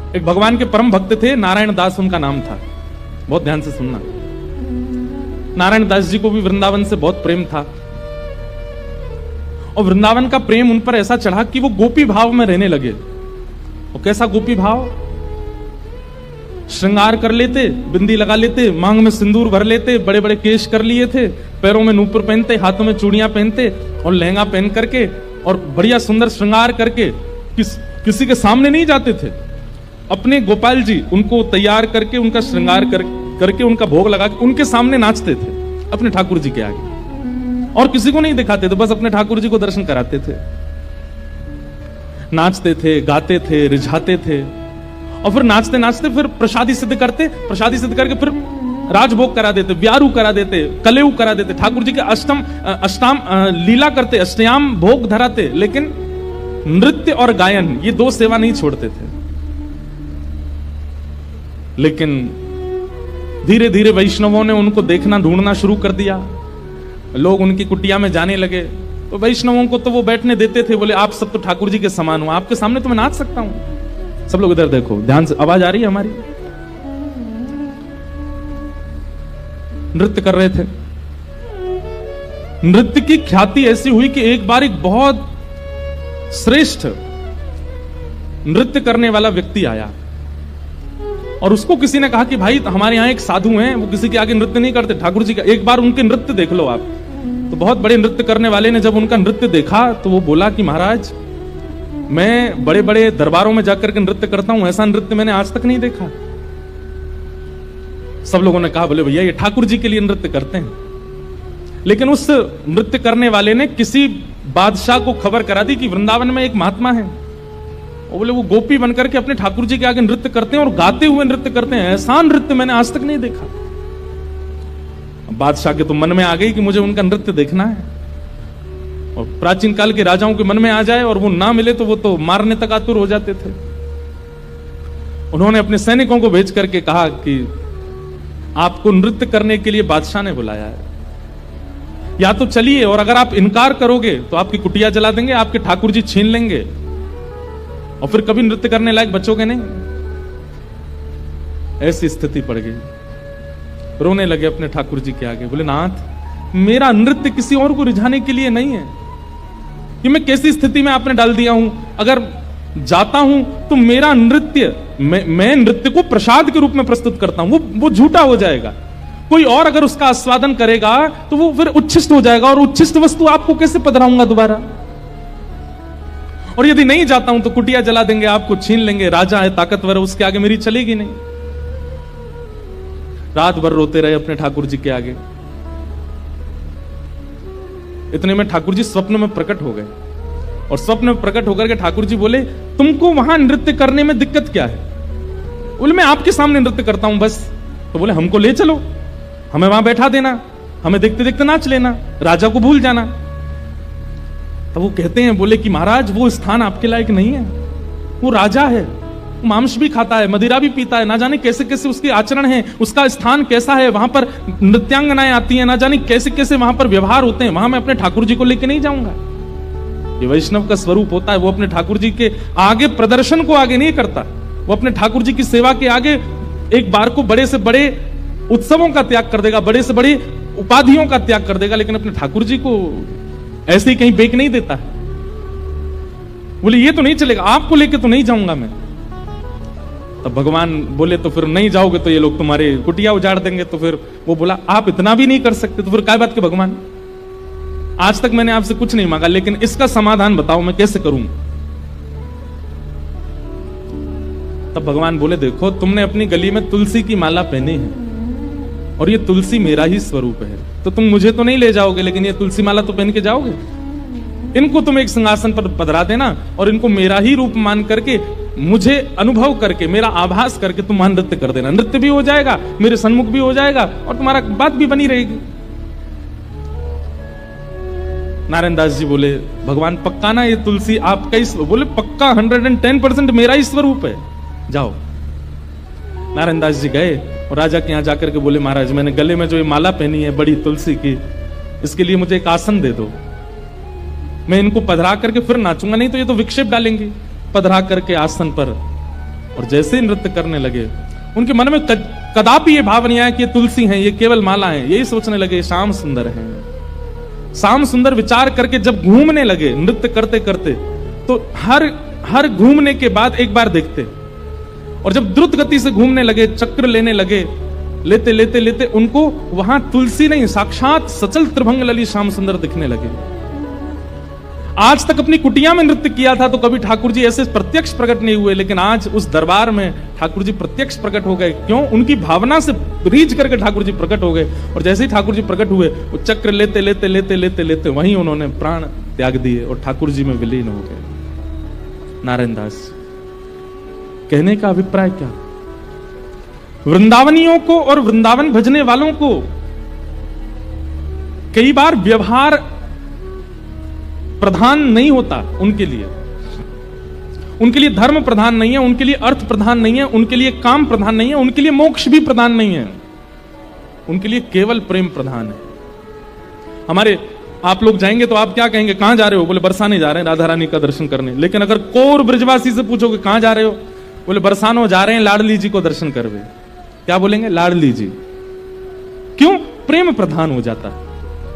एक भगवान के परम भक्त थे, नारायण दास उनका नाम था। बहुत ध्यान से सुनना। नारायण दास जी को भी वृंदावन से बहुत प्रेम था, और वृंदावन का प्रेम उन पर ऐसा चढ़ा कि वो गोपी भाव में रहने लगे। और कैसा गोपी भाव? श्रृंगार कर लेते, बिंदी लगा लेते, मांग में सिंदूर भर लेते, बड़े बड़े केश कर लिए थे, पैरों में नूपुर पहनते, हाथों में चूड़ियां पहनते और लहंगा पहन करके और बढ़िया सुंदर श्रृंगार करके किसी के सामने नहीं जाते थे। अपने गोपाल जी उनको तैयार करके, उनका श्रृंगार करके उनका भोग लगा के उनके सामने नाचते थे अपने ठाकुर जी के आगे, और किसी को नहीं दिखाते थे, बस अपने ठाकुर जी को दर्शन कराते थे। नाचते थे, गाते थे, रिझाते थे, और फिर नाचते नाचते फिर प्रसादी सिद्ध करते, प्रसादी सिद्ध करके फिर राजभोग करा देते, ब्यारू करा देते, कलेऊ करा देते, ठाकुर जी के अष्टाम लीला करते, अष्टयाम भोग धराते, लेकिन नृत्य और गायन ये दो सेवा नहीं छोड़ते थे। लेकिन धीरे धीरे वैष्णवों ने उनको देखना, ढूंढना शुरू कर दिया। लोग उनकी कुटिया में जाने लगे, तो वैष्णवों को तो वो बैठने देते थे, बोले आप सब तो ठाकुर जी के समान हो, आपके सामने तो मैं नाच सकता हूं। सब लोग इधर देखो, ध्यान से, आवाज आ रही है हमारी? नृत्य कर रहे थे। नृत्य की ख्याति ऐसी हुई कि एक बार एक बहुत श्रेष्ठ नृत्य करने वाला व्यक्ति आया, और उसको किसी ने कहा कि भाई हमारे यहां एक साधु हैं, वो किसी के आगे नृत्य नहीं करते, ठाकुर जी का एक बार उनके नृत्य देख लो आप। तो बहुत बड़े नृत्य करने वाले ने जब उनका नृत्य देखा तो वो बोला कि महाराज मैं बड़े बड़े दरबारों में जाकर के नृत्य करता हूं, ऐसा नृत्य मैंने आज तक नहीं देखा। सब लोगों ने कहा बोले भैया ये ठाकुर जी के लिए नृत्य करते हैं। लेकिन उस नृत्य करने वाले ने किसी बादशाह को खबर करा दी कि वृंदावन में एक महात्मा है, और बोले वो गोपी बनकर के अपने ठाकुर जी के आगे नृत्य करते हैं और गाते हुए नृत्य करते हैं, ऐसा नृत्य मैंने आज तक नहीं देखा। बादशाह के तो मन में आ गई कि मुझे उनका नृत्य देखना है, और प्राचीन काल के राजाओं के मन में आ जाए और वो ना मिले तो वो तो मारने तक आतुर हो जाते थे। उन्होंने अपने सैनिकों को भेज करके कहा कि आपको नृत्य करने के लिए बादशाह ने बुलाया है, या तो चलिए, और अगर आप इनकार करोगे तो आपकी कुटिया जला देंगे, आपके ठाकुर जी छीन लेंगे, और फिर कभी नृत्य करने लायक बचोगे नहीं। ऐसी स्थिति पड़ गई। रोने लगे अपने ठाकुर जी के आगे, बोले नाथ मेरा नृत्य किसी और को रिझाने के लिए नहीं है, कि मैं कैसी स्थिति में आपने डाल दिया हूं। अगर जाता हूं तो मेरा नृत्य, मैं नृत्य को प्रसाद के रूप में प्रस्तुत करता हूं, वो झूठा हो जाएगा। कोई और अगर उसका आस्वादन करेगा तो वो फिर उच्छिष्ट हो जाएगा, और उच्छिष्ट वस्तु आपको कैसे पधराऊंगा दोबारा। और यदि नहीं जाता हूं तो कुटिया जला देंगे, आपको छीन लेंगे, राजा है ताकतवर है, उसके आगे मेरी चलेगी नहीं। रात भर रोते रहे अपने ठाकुर जी के आगे। इतने में ठाकुर जी स्वप्न में प्रकट हो गए, और स्वप्न में प्रकट होकर के ठाकुर जी बोले तुमको वहां नृत्य करने में दिक्कत क्या है? बोले मैं आपके सामने नृत्य करता हूं बस। तो बोले हमको ले चलो, हमें वहां बैठा देना, हमें देखते देखते नाच लेना, राजा को भूल जाना। तो वो कहते हैं, बोले कि महाराज वो स्थान आपके लायक नहीं है, वो राजा है, मांस भी खाता है, मदिरा भी पीता है, ना जाने कैसे कैसे उसके आचरण है, उसका स्थान कैसा है, वहां पर नृत्यांगनाएं आती हैं, ना जाने कैसे कैसे वहां पर व्यवहार होते हैं, वहां मैं अपने ठाकुर जी को लेके नहीं जाऊंगा। ये वैष्णव का स्वरूप होता है, वो अपने ठाकुर जी के आगे प्रदर्शन को आगे नहीं करता, वो अपने ठाकुर जी की सेवा के आगे एक बार को बड़े से बड़े उत्सवों का त्याग कर देगा, बड़े से बड़ी उपाधियों का त्याग कर देगा, लेकिन अपने ठाकुर जी को ऐसे ही कहीं बेक नहीं देता। बोले ये तो नहीं चलेगा, आपको लेके तो नहीं जाऊंगा मैं। तब भगवान बोले तो फिर नहीं जाओगे तो ये लोग तुम्हारे कुटिया उजाड़ देंगे। तो फिर वो बोला आप इतना भी नहीं कर सकते, तो फिर क्या बात के भगवान, आज तक मैंने आपसे कुछ नहीं मांगा, लेकिन इसका समाधान बताओ मैं कैसे करूं। तब भगवान बोले देखो तुमने अपनी गली में तुलसी की माला पहनी है, और ये तुलसी मेरा ही स्वरूप है, तो तुम मुझे तो नहीं ले जाओगे, लेकिन ये तुलसी माला तो पहन के जाओगे। इनको तुम एक सिंहासन पर पधरा देना, और इनको मेरा ही रूप मान करके, मुझे अनुभव करके, मेरा आभास करके तुम वहां नृत्य कर देना। नृत्य भी हो जाएगा, मेरे सन्मुख भी हो जाएगा, और तुम्हारा बात भी बनी रहेगी। नारायण दास जी बोले भगवान पक्का ना ये तुलसी आपका ही? बोले पक्का 110% मेरा ही स्वरूप है, जाओ। नारायण दास जी गए और राजा के यहां जाकर के बोले महाराज मैंने गले में जो ये माला पहनी है बड़ी तुलसी की, इसके लिए मुझे एक आसन दे दो, मैं इनको पधरा करके फिर नाचूंगा, नहीं तो ये तो विक्षेप डालेंगे। पधरा करके आसन पर और जैसे ही नृत्य करने लगे, उनके मन में कदापि ये भाव नहीं आया कि ये तुलसी हैं, ये केवल माला हैं। यही सोचने लगे श्याम सुंदर हैं। श्याम सुंदर विचार करके जब घूमने लगे नृत्य करते करते, तो हर घूमने के बाद एक बार देखते, और जब द्रुत गति से घूमने लगे, चक्र लेने लगे, लेते लेते लेते उनको वहां तुलसी नहीं, साक्षात सचल त्रिभंग लली श्याम सुंदर दिखने लगे। आज तक अपनी कुटिया में नृत्य किया था तो कभी ठाकुर जी ऐसे प्रत्यक्ष प्रकट नहीं हुए, लेकिन आज उस दरबार में ठाकुर जी प्रत्यक्ष प्रकट हो गए। क्यों? उनकी भावना से रीझ करके ठाकुर जी प्रकट हो गए। और जैसे ही ठाकुर जी प्रकट हुए, वो चक्र लेते लेते लेते लेते लेते वहीं उन्होंने प्राण त्याग दिए और ठाकुर जी में विलीन हो गए। नारायण दास कहने का अभिप्राय क्या? वृंदावनियों को और वृंदावन भजने वालों को कई बार व्यवहार प्रधान नहीं होता। उनके लिए धर्म प्रधान नहीं है, उनके लिए अर्थ प्रधान नहीं है, उनके लिए काम प्रधान नहीं है, उनके लिए मोक्ष भी प्रधान नहीं है, उनके लिए केवल प्रेम प्रधान है। हमारे आप लोग जाएंगे तो आप क्या कहेंगे? कहां जा रहे हो? बोले बरसाने जा रहे हैं राधा रानी का दर्शन करने। लेकिन अगर कोर ब्रजवासी से पूछोगे कहां जा रहे हो? बोले बरसानो जा रहे हैं लाडली जी को दर्शन करवे। क्या बोलेंगे? लाडली जी। क्यों? प्रेम प्रधान हो जाता है।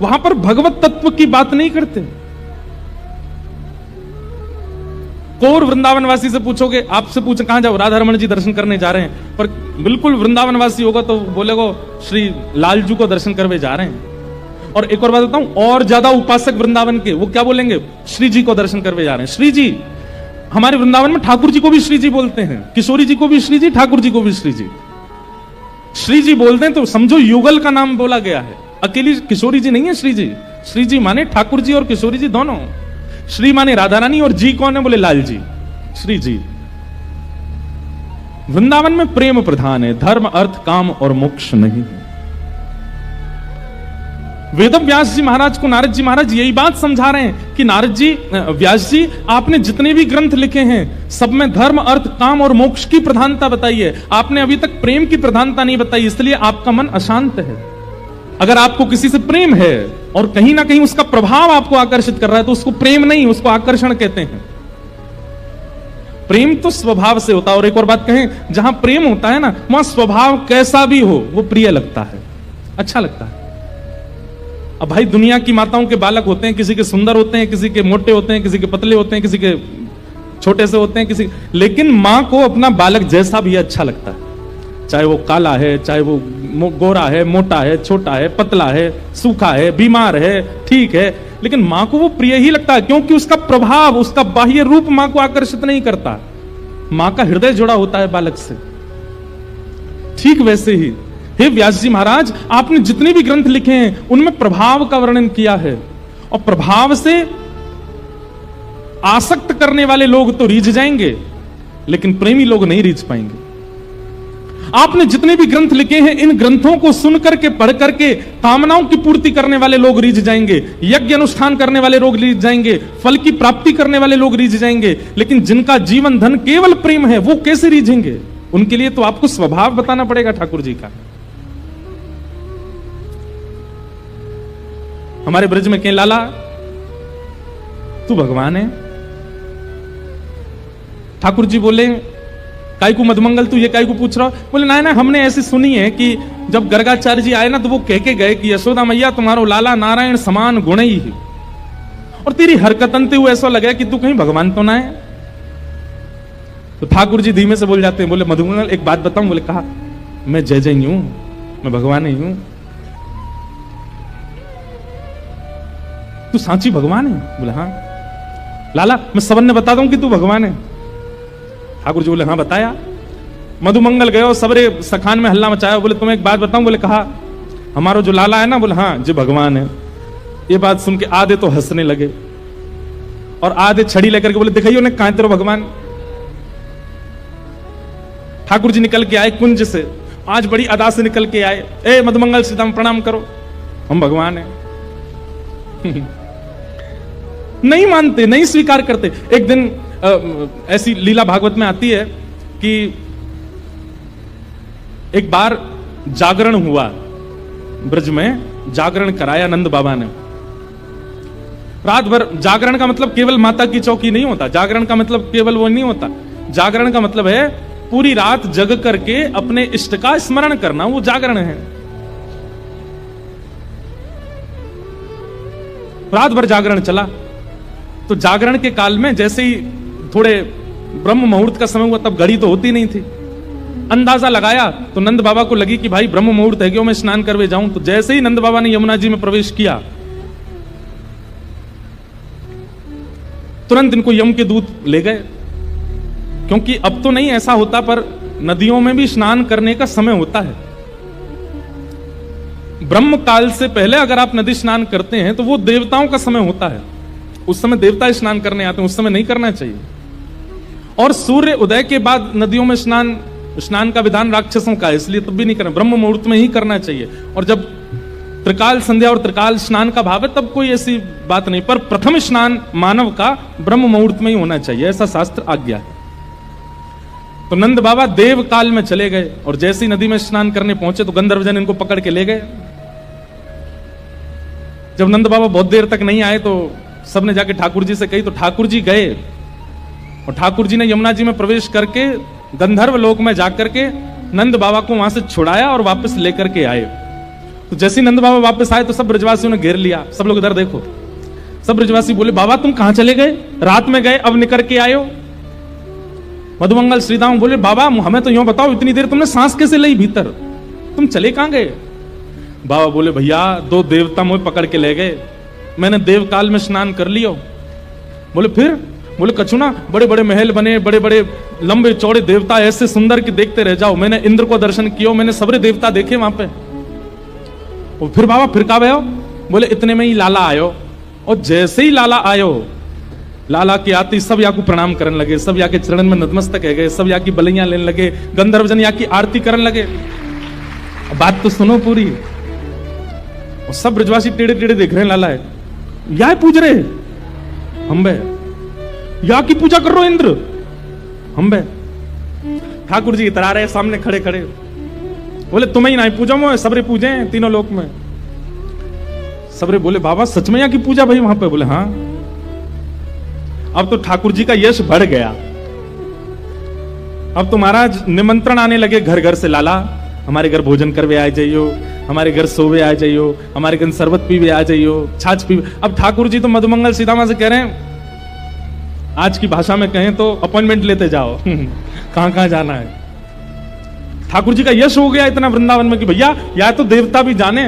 वहां पर भगवत तत्व की बात नहीं करते। कोर वृंदावनवासी से पूछोगे, आपसे पूछे कहां जाओ? राधा रमन जी दर्शन करने जा रहे हैं। पर बिल्कुल वृंदावनवासी होगा तो बोलेगो श्री लालजू को दर्शन करवे जा रहे हैं। और एक और बात बताऊं, और ज्यादा उपासक वृंदावन के, वो क्या बोलेंगे? श्री जी को दर्शन करवे जा रहे हैं। श्री जी, हमारे वृंदावन में ठाकुर जी को भी श्री जी बोलते हैं, किशोरी जी को भी श्री जी, ठाकुर जी को भी श्री जी। श्री जी बोलते हैं तो समझो युगल का नाम बोला गया है, अकेली किशोरी जी नहीं है श्री जी। श्री जी माने ठाकुर जी और किशोरी जी दोनों। श्री माने राधा रानी और जी कौन है? बोले लाल जी, श्री जी। वृंदावन में प्रेम प्रधान है, धर्म अर्थ काम और मोक्ष नहीं है। वेद व्यास जी महाराज को नारद जी महाराज यही बात समझा रहे हैं कि नारद जी, व्यास जी, आपने जितने भी ग्रंथ लिखे हैं सब में धर्म अर्थ काम और मोक्ष की प्रधानता बताई है, आपने अभी तक प्रेम की प्रधानता नहीं बताई, इसलिए आपका मन अशांत है। अगर आपको किसी से प्रेम है और कहीं ना कहीं उसका प्रभाव आपको आकर्षित कर रहा है तो उसको प्रेम नहीं, उसको आकर्षण कहते हैं। प्रेम तो स्वभाव से होता है। और एक और बात कहें, जहां प्रेम होता है ना, वहां स्वभाव कैसा भी हो वो प्रिय लगता है, अच्छा लगता है। अब भाई दुनिया की माताओं के बालक होते हैं, किसी के सुंदर होते हैं, किसी के मोटे होते हैं, किसी के पतले होते हैं, किसी के छोटे से होते हैं, किसी, लेकिन मां को अपना बालक जैसा भी अच्छा लगता है, चाहे वो काला है, चाहे वो गोरा है, मोटा है, छोटा है, पतला है, सूखा है, बीमार है, ठीक है, लेकिन मां को वो प्रिय ही लगता है, क्योंकि उसका प्रभाव, उसका बाह्य रूप मां को आकर्षित नहीं करता, मां का हृदय जुड़ा होता है बालक से। ठीक वैसे ही हे व्यास जी महाराज, आपने जितने भी ग्रंथ लिखे हैं उनमें प्रभाव का वर्णन किया है, और प्रभाव से आसक्त करने वाले लोग तो रीझ जाएंगे, लेकिन प्रेमी लोग नहीं रीझ पाएंगे। आपने जितने भी ग्रंथ लिखे हैं, इन ग्रंथों को सुन करके, पढ़ करके कामनाओं की पूर्ति करने वाले लोग रीझ जाएंगे, यज्ञ अनुष्ठान करने वाले लोग रीझ जाएंगे, फल की प्राप्ति करने वाले लोग रीझ जाएंगे, लेकिन जिनका जीवन धन केवल प्रेम है वो कैसे रीझेंगे? उनके लिए तो आपको स्वभाव बताना पड़ेगा ठाकुर जी का। हमारे ब्रज में कहें, लाला तू भगवान है। ठाकुर जी बोले, काय को मधुमंगल तू ये काय को पूछ रहा? बोले ना ना, हमने ऐसी सुनी है कि जब गर्गाचार्य जी आए ना तो वो कह के गए कि यशोदा मैया तुम्हारो लाला नारायण समान गुण ही है, और तेरी हरकतनते हुए ऐसा लगे कि तू कहीं भगवान तो ना है। तो ठाकुर जी धीमे से बोल जाते हैं, बोले मधुमंगल एक बात बताऊं? बोले कहा, मैं जय जय हूं, मैं भगवान ही हूं। तू सांची भगवान है? बोले हाँ। लाला मैं सबन ने बता दूं कि तू भगवान है? ठाकुर जी बोले हाँ बताया। मधुमंगल गए और सबरे सखान में हल्ला मचाया। बोले तुम्हें एक बात बताऊं? बोले कहा, हमारा जो लाला है ना, बोले हाँ जी भगवान है। ये बात सुन के आधे तो हंसने लगे और आधे छड़ी लेकर के बोले दिखाइए उन्हें कहां तेरा भगवान। ठाकुर जी निकल के आए कुंज से, आज बड़ी अदा से निकल के आए, ए मधुमंगल सीताम प्रणाम करो, हम भगवान हैं। नहीं मानते, नहीं स्वीकार करते। एक दिन ऐसी लीला भागवत में आती है कि एक बार जागरण हुआ ब्रज में, जागरण कराया नंद बाबा ने। रात भर जागरण का मतलब केवल माता की चौकी नहीं होता, जागरण का मतलब केवल वो नहीं होता। जागरण का मतलब है पूरी रात जग करके अपने इष्ट का स्मरण करना, वो जागरण है। रात भर जागरण चला। तो जागरण के काल में जैसे ही थोड़े ब्रह्म मुहूर्त का समय हुआ, तब घड़ी तो होती नहीं थी, अंदाजा लगाया तो नंद बाबा को लगी कि भाई ब्रह्म मुहूर्त है, क्यों मैं स्नान करवे जाऊं। तो जैसे ही नंद बाबा ने यमुना जी में प्रवेश किया, तुरंत इनको यम के दूत ले गए, क्योंकि अब तो नहीं ऐसा होता, पर नदियों में भी स्नान करने का समय होता है। ब्रह्म काल से पहले अगर आप नदी स्नान करते हैं तो वो देवताओं का समय होता है, उस समय देवता स्नान करने आते हैं, उस समय नहीं करना चाहिए। और सूर्य उदय के बाद नदियों में स्नान का विधान राक्षसों का है, इसलिए तब भी नहीं करना, ब्रह्म मुहूर्त में ही करना चाहिए। और जब त्रिकाल संध्या और त्रिकाल स्नान का भाव है तब कोई ऐसी बात नहीं, पर प्रथम स्नान मानव का ब्रह्म मुहूर्त में ही होना चाहिए, ऐसा शास्त्र आज्ञा है। तो नंद बाबा देव काल में चले गए और जैसे ही नदी में स्नान करने पहुंचे तो गंधर्वजन इनको पकड़ के ले गए। जब नंद बाबा बहुत देर तक नहीं आए तो सबने जाके ठाकुर जी से कही, तो ठाकुर जी गए और ठाकुर जी ने यमुना जी में प्रवेश करके गंधर्व लोक में जाकर के नंद बाबा को वहां से छुड़ाया और वापस लेकर के आए। तो जैसे ही नंद बाबा वापस आए तो सब ब्रजवासियों ने घेर लिया। सब लोग इधर देखो, सब ब्रजवासी बोले, बाबा तुम कहां चले गए, रात में गए अब निकल के आए हो। मधुमंगल श्रीदाम बोले, बाबा हमें तो यूं बताओ, इतनी देर तुमने सांस कैसे ली भीतर, तुम चले कहां गए। बाबा बोले, भैया दो देवता मुझे पकड़ के ले गए, मैंने देव काल में स्नान कर लियो। बोले फिर? बोले कछु ना, बड़े बड़े महल बने, बड़े बड़े लंबे चौड़े देवता ऐसे सुंदर कि देखते रह जाओ। मैंने इंद्र को दर्शन किया, मैंने सबरे देवता देखे वहां पे। और फिर बाबा फिर कहा भयो? बोले इतने में ही लाला आयो, और जैसे ही लाला आयो, लाला की आती सब या को प्रणाम करने लगे, सब या के चरण में नतमस्तक है गए, सब या की बलियां लेने लगे, गंधर्वजन या की आरती करने लगे। बात तो सुनो पूरी। और सब ब्रजवासी टेढ़े टेढ़े देख रहे हैं, लाला है या पूज रहे हम बे, या की पूजा कर रहे हो इंद्र हम बे। ठाकुर जी इतरा रहे सामने खड़े खड़े, बोले तुम्हें ही नहीं पूजा में, सबरे पूजे हैं तीनों लोक में। सबरे बोले, बाबा सच में या की पूजा भाई वहां पे? बोले हाँ। अब तो ठाकुर जी का यश बढ़ गया। अब तो महाराज निमंत्रण आने लगे घर घर से, लाला हमारे घर भोजन करवे आ जाइयो, हमारे घर सोवे आ जाइयो, हमारे घर शरबत पीवे आ जाइयो, छाछ पीवे। अब ठाकुर जी तो मधुमंगल सीतामा से कह रहे हैं, आज की भाषा में कहें तो अपॉइंटमेंट लेते जाओ कहां कहां जाना है। ठाकुर जी का यश हो गया इतना वृंदावन में कि भैया या तो देवता भी जाने।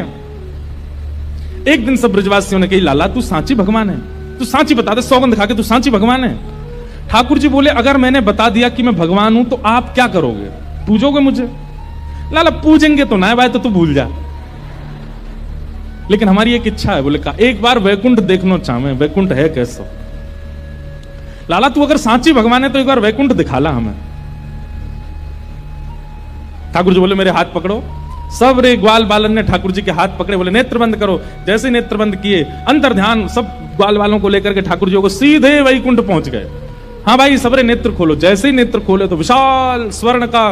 एक दिन सब ब्रजवासियों ने कही, लाला तू सांची भगवान है, तू सांची बता दे, सौगंध खा के तू सांची भगवान है। ठाकुर जी बोले, अगर मैंने बता दिया कि मैं भगवान हूं तो आप क्या करोगे, पूजोगे मुझे? लाला पूजेंगे तो ना भाई, तो तू भूल जा, लेकिन हमारी एक इच्छा है। बोले का एक बार वैकुंठ देखना चाहे, वैकुंठ है कैसा? लाला तू अगर सांची भगवान है तो एक बार वैकुंठ दिखाला हमें। ठाकुर जी बोले, मेरे हाथ पकड़ो। सब रे ग्वाल बालन ने ठाकुर जी के हाथ पकड़े, बोले नेत्र बंद करो। जैसे ही नेत्र बंद किए, अंतर ध्यान, सब ग्वाल वालों को लेकर के ठाकुर जी को सीधे वैकुंठ पहुंच गए। हाँ भाई सबरे नेत्र खोलो। जैसे ही नेत्र खोले तो विशाल स्वर्ण का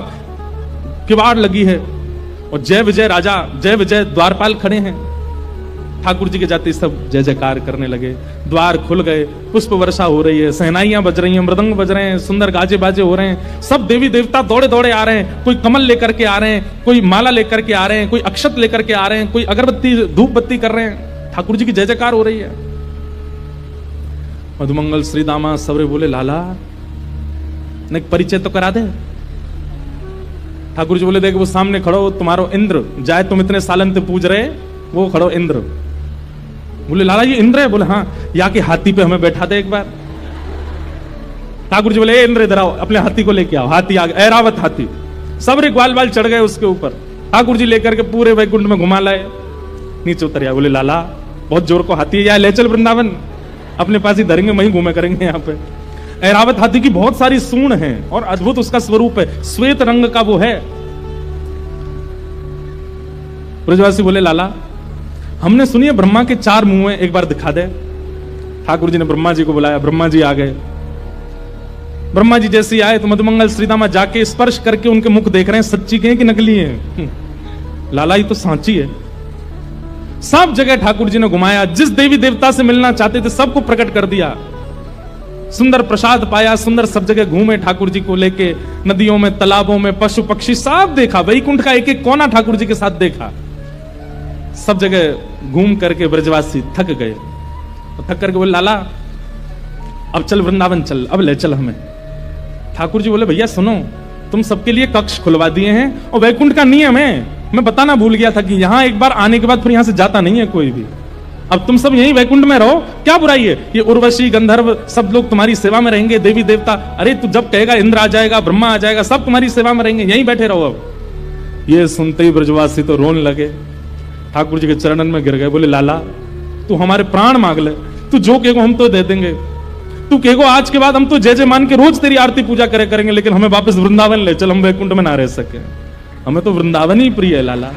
किवाड़ लगी है और जय विजय राजा, जय विजय द्वारपाल खड़े हैं। ठाकुर जी के जाते सब जय जयकार करने लगे, द्वार खुल गए, पुष्प वर्षा हो रही है, सहनाइयां बज रही हैं, मृदंग बज रहे हैं, सुंदर गाजे बाजे हो रहे हैं। सब देवी देवता दौड़े दौड़े आ रहे हैं, कोई कमल लेकर के आ रहे हैं, कोई माला लेकर के आ रहे हैं, कोई अक्षत लेकर के आ रहे हैं, कोई अगरबत्ती धूप बत्ती कर रहे हैं। ठाकुर जी की जय जयकार हो रही है। मधुमंगल श्रीदामा सबरे बोले, लाला ने परिचय तो करा दे। ठाकुर जी बोले, देख वो सामने खड़ो तुम्हारो इंद्र, जाए तुम इतने सालन से पूज रहे, वो खड़ो इंद्र। बोले, लाला ये इंद्र है? बोले हाँ। या कि हाथी पे हमें बैठा दे एक बार। ठाकुर जी बोले, इंद्र इधर आओ, अपने हाथी को लेके आओ। हाथी आ गया, ऐरावत हाथी। सब रे ग्वाल बाल चढ़ गए उसके ऊपर। ठाकुर जी लेकर के पूरे वैकुंठ में घुमा लाए, नीचे उतर गया। बोले, लाला बहुत जोर को हाथी है, या ले चल वृंदावन, अपने पास ही धरेंगे, वहीं घूमे करेंगे। यहाँ पे ऐरावत हाथी की बहुत सारी सूंड है और अद्भुत उसका स्वरूप है, श्वेत रंग का वो है। ब्रजवासी बोले, लाला हमने सुनी है ब्रह्मा के 4 मुंह हैं, एक बार दिखा दे। ठाकुर जी ने ब्रह्मा जी को बुलाया, ब्रह्मा जी आ गए। ब्रह्मा जी जैसे आए तो मधुमंगल श्रीदामा जाके स्पर्श करके उनके मुख देख रहे हैं, सच्ची के हैं कि नकली हैं। लाला ये तो सांची है। सब जगह ठाकुर जी ने घुमाया, जिस देवी देवता से मिलना चाहते थे सबको प्रकट कर दिया। सुंदर प्रसाद पाया, सुंदर सब जगह घूमे ठाकुर जी को लेके, नदियों में, तालाबों में, पशु पक्षी सब देखा, वैकुंठ का एक एक कोना ठाकुर जी के साथ देखा। सब जगह घूम करके ब्रजवासी थक गए, तो थक करके बोले लाला अब चल वृंदावन चल, अब ले चल हमें। ठाकुर जी बोले भैया सुनो, तुम सबके लिए कक्ष खुलवा दिए हैं और वैकुंठ का नियम है, मैं बताना भूल गया था कि यहां एक बार आने के बाद फिर यहां से जाता नहीं है कोई भी। अब तुम सब यहीं वैकुंठ में रहो, क्या बुराई है? ये उर्वशी गंधर्व सब लोग तुम्हारी सेवा में रहेंगे, देवी देवता, अरे तू जब कहेगा इंद्र आ जाएगा, ब्रह्मा आ जाएगा, सब तुम्हारी सेवा में रहेंगे, यहीं बैठे रहो। अब ये सुनते ही ब्रजवासी तो रोने लगे, ठाकुर जी के चरणन में गिर गए, बोले लाला तू हमारे प्राण मांग ले, तू जो कहेगो हम तो दे देंगे, तू कहेगो आज के बाद हम तो जय जय मान के रोज तेरी आरती पूजा करेंगे, लेकिन हमें वापस वृंदावन ले चल, हम वैकुंठ में ना रह सके, हमें तो वृंदावन ही प्रिय है लाला।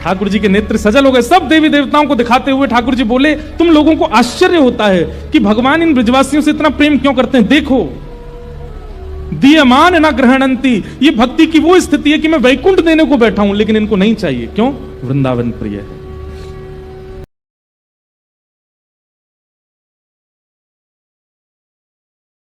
ठाकुर जी के नेत्र सजल हो गए। सब देवी देवताओं को दिखाते हुए ठाकुर जी बोले तुम लोगों को आश्चर्य होता है कि भगवान इन ब्रजवासियों से इतना प्रेम क्यों करते हैं, देखो दीयमान न ग्रहणंती, ये भक्ति की वो स्थिति है कि मैं वैकुंठ देने को बैठा हूं लेकिन इनको नहीं चाहिए, क्यों? वृंदावन प्रिय है।